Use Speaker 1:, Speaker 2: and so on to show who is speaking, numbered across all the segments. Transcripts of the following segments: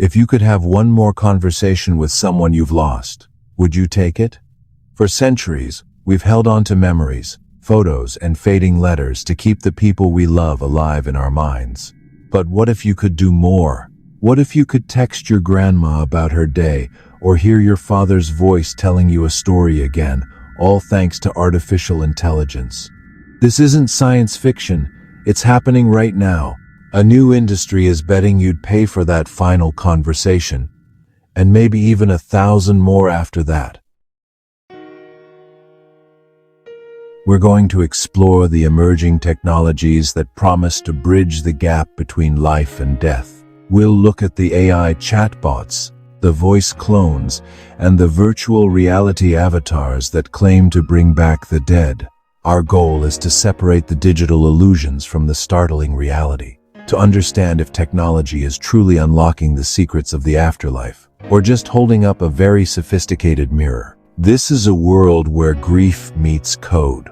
Speaker 1: If you could have one more conversation with someone you've lost, would you take it? For centuries, we've held on to memories, photos, and fading letters to keep the people we love alive in our minds. But what if you could do more? What if you could text your grandma about her day, or hear your father's voice telling you a story again, all thanks to artificial intelligence? This isn't science fiction, it's happening right now. A new industry is betting you'd pay for that final conversation, and maybe even 1,000 more after that. We're going to explore the emerging technologies that promise to bridge the gap between life and death. We'll look at the AI chatbots, the voice clones, and the virtual reality avatars that claim to bring back the dead. Our goal is to separate the digital illusions from the startling reality, to understand if technology is truly unlocking the secrets of the afterlife, or just holding up a very sophisticated mirror. This is a world where grief meets code,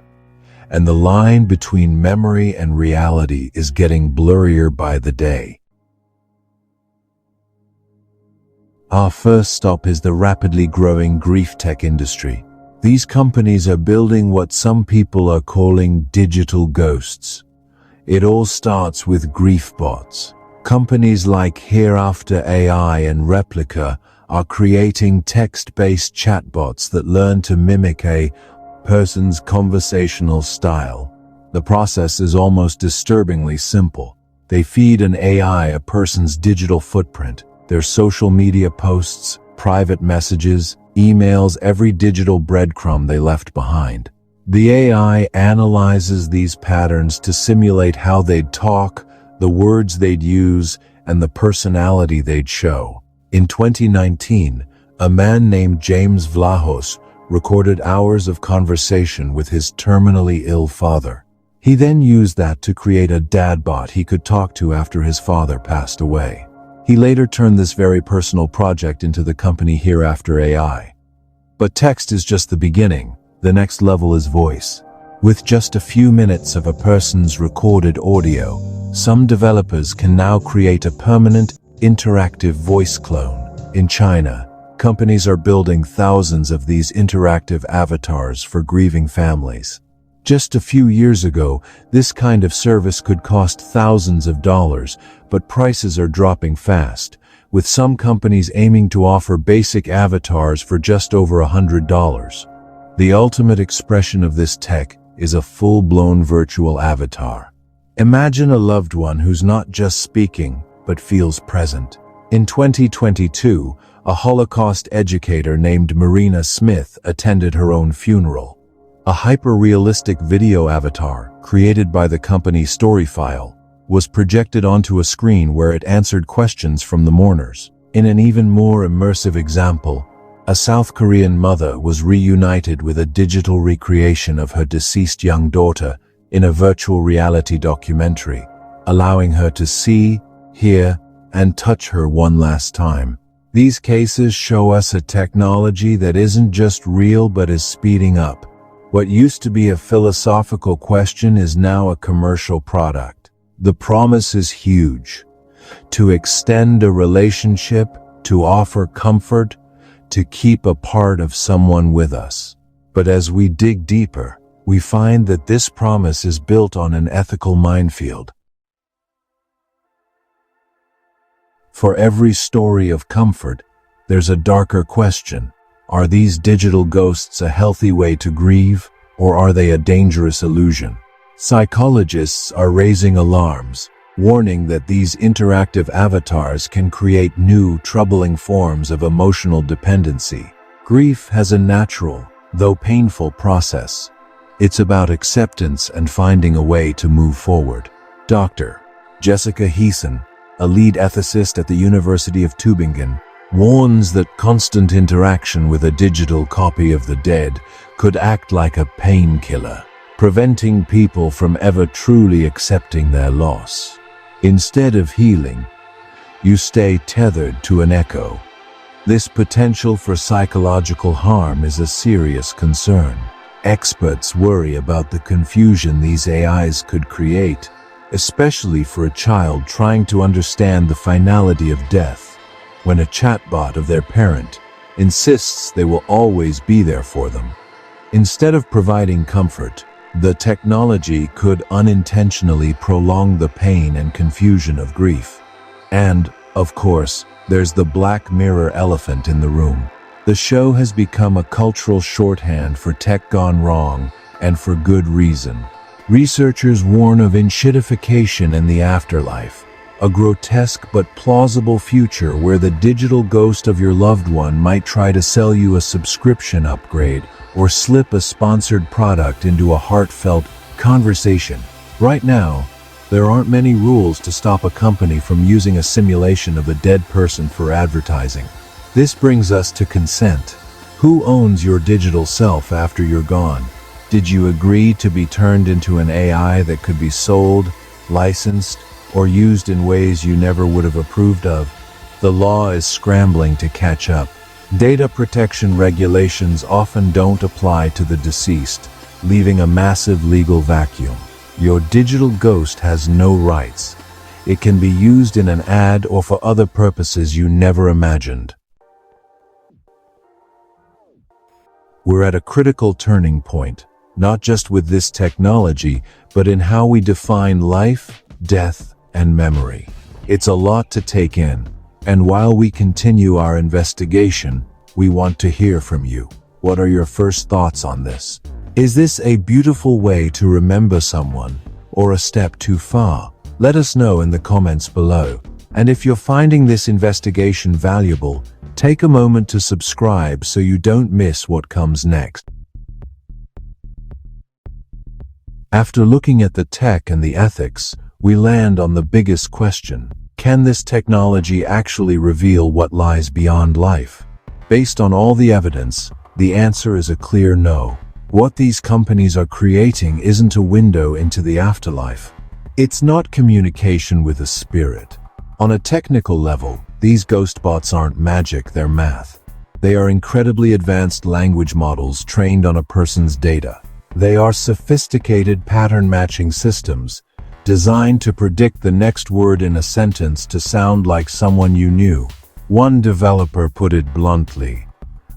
Speaker 1: and the line between memory and reality is getting blurrier by the day. Our first stop is the rapidly growing grief tech industry. These companies are building what some people are calling digital ghosts. It all starts with grief bots. Companies like Afterlife and Replica are creating text-based chatbots that learn to mimic a person's conversational style. The process is almost disturbingly simple. They feed an AI a person's digital footprint, their social media posts, private messages, emails, every digital breadcrumb they left behind. The AI analyzes these patterns to simulate how they'd talk, the words they'd use, and the personality they'd show. In 2019, a man named James Vlahos recorded hours of conversation with his terminally ill father. He then used that to create a dad bot he could talk to after his father passed away. He later turned this very personal project into the company Afterlife. But text is just the beginning. The next level is voice. With just a few minutes of a person's recorded audio, some developers can now create a permanent, interactive voice clone. In China, companies are building thousands of these interactive avatars for grieving families. Just a few years ago, this kind of service could cost thousands of dollars, but prices are dropping fast, with some companies aiming to offer basic avatars for just over $100. The ultimate expression of this tech is a full-blown virtual avatar. Imagine a loved one who's not just speaking, but feels present. In 2022, a Holocaust educator named Marina Smith attended her own funeral. A hyper-realistic video avatar, created by the company Storyfile, was projected onto a screen where it answered questions from the mourners. In an even more immersive example, a South Korean mother was reunited with a digital recreation of her deceased young daughter in a virtual reality documentary, allowing her to see, hear, and touch her one last time. These cases show us a technology that isn't just real but is speeding up. What used to be a philosophical question is now a commercial product. The promise is huge. To extend a relationship, to offer comfort, to keep a part of someone with us. But as we dig deeper, we find that this promise is built on an ethical minefield. For every story of comfort, there's a darker question. Are these digital ghosts a healthy way to grieve, or are they a dangerous illusion? Psychologists are raising alarms, warning that these interactive avatars can create new, troubling forms of emotional dependency. Grief has a natural, though painful, process. It's about acceptance and finding a way to move forward. Dr. Jessica Heeson, a lead ethicist at the University of Tübingen, warns that constant interaction with a digital copy of the dead could act like a painkiller, preventing people from ever truly accepting their loss. Instead of healing, you stay tethered to an echo. This potential for psychological harm is a serious concern. Experts worry about the confusion these AIs could create, especially for a child trying to understand the finality of death. when a chatbot of their parent insists they will always be there for them. Instead of providing comfort, the technology could unintentionally prolong the pain and confusion of grief. And, of course, there's the Black Mirror elephant in the room. The show has become a cultural shorthand for tech gone wrong, and for good reason. Researchers warn of enshittification in the afterlife, a grotesque but plausible future where the digital ghost of your loved one might try to sell you a subscription upgrade or slip a sponsored product into a heartfelt conversation. Right now, there aren't many rules to stop a company from using a simulation of a dead person for advertising. This brings us to consent. Who owns your digital self after you're gone? Did you agree to be turned into an AI that could be sold, licensed, or used in ways you never would have approved of? The law is scrambling to catch up. Data protection regulations often don't apply to the deceased, leaving a massive legal vacuum. Your digital ghost has no rights. It can be used in an ad or for other purposes you never imagined. We're at a critical turning point, not just with this technology, but in how we define life, death, and memory. It's a lot to take in, and while we continue our investigation, we want to hear from you. What are your first thoughts on this? Is this a beautiful way to remember someone, or a step too far? Let us know in the comments below. And if you're finding this investigation valuable, take a moment to subscribe so you don't miss what comes next. After looking at the tech and the ethics, we land on the biggest question. Can this technology actually reveal what lies beyond life? Based on all the evidence, the answer is a clear no. What these companies are creating isn't a window into the afterlife. It's not communication with a spirit. On a technical level, these ghost bots aren't magic, they're math. They are incredibly advanced language models trained on a person's data. They are sophisticated pattern-matching systems, designed to predict the next word in a sentence to sound like someone you knew. One developer put it bluntly,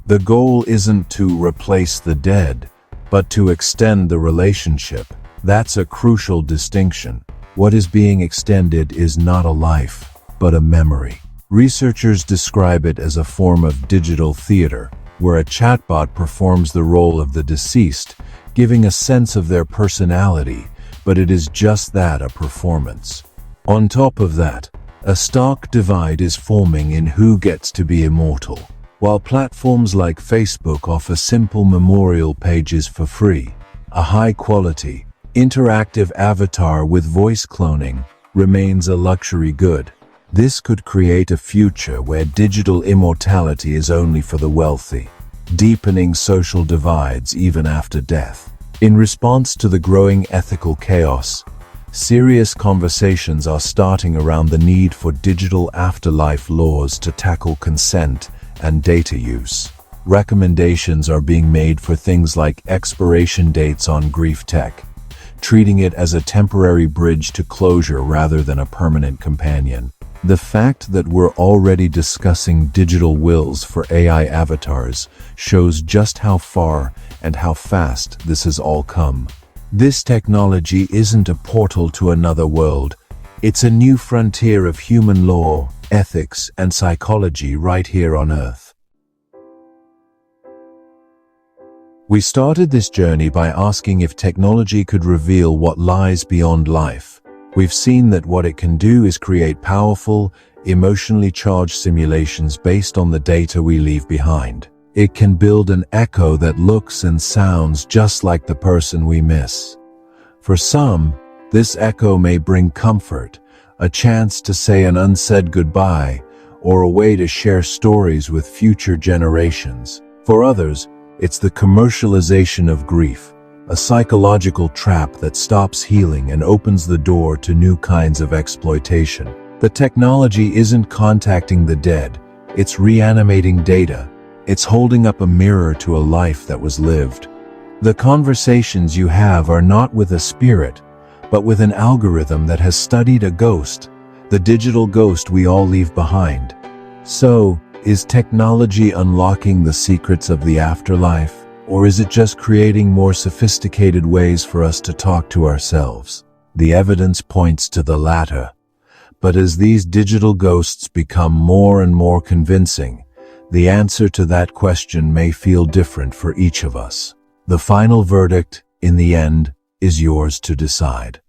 Speaker 1: the goal isn't to replace the dead, but to extend the relationship. That's a crucial distinction. What is being extended is not a life, but a memory. Researchers describe it as a form of digital theater, where a chatbot performs the role of the deceased, giving a sense of their personality, but it is just that, a performance. On top of that, a stark divide is forming in who gets to be immortal. While platforms like Facebook offer simple memorial pages for free, a high-quality, interactive avatar with voice cloning remains a luxury good. This could create a future where digital immortality is only for the wealthy, deepening social divides even after death. In response to the growing ethical chaos, serious conversations are starting around the need for digital afterlife laws to tackle consent and data use. Recommendations are being made for things like expiration dates on grief tech, treating it as a temporary bridge to closure rather than a permanent companion. The fact that we're already discussing digital wills for AI avatars shows just how far and how fast this has all come. This technology isn't a portal to another world. It's a new frontier of human law, ethics, and psychology right here on Earth. We started this journey by asking if technology could reveal what lies beyond life. We've seen that what it can do is create powerful, emotionally charged simulations based on the data we leave behind. It can build an echo that looks and sounds just like the person we miss. For some, this echo may bring comfort, a chance to say an unsaid goodbye, or a way to share stories with future generations. For others, it's the commercialization of grief, a psychological trap that stops healing and opens the door to new kinds of exploitation. The technology isn't contacting the dead, it's reanimating data. It's holding up a mirror to a life that was lived. The conversations you have are not with a spirit, but with an algorithm that has studied a ghost, the digital ghost we all leave behind. So, is technology unlocking the secrets of the afterlife, or is it just creating more sophisticated ways for us to talk to ourselves? The evidence points to the latter. But as these digital ghosts become more and more convincing, the answer to that question may feel different for each of us. The final verdict, in the end, is yours to decide.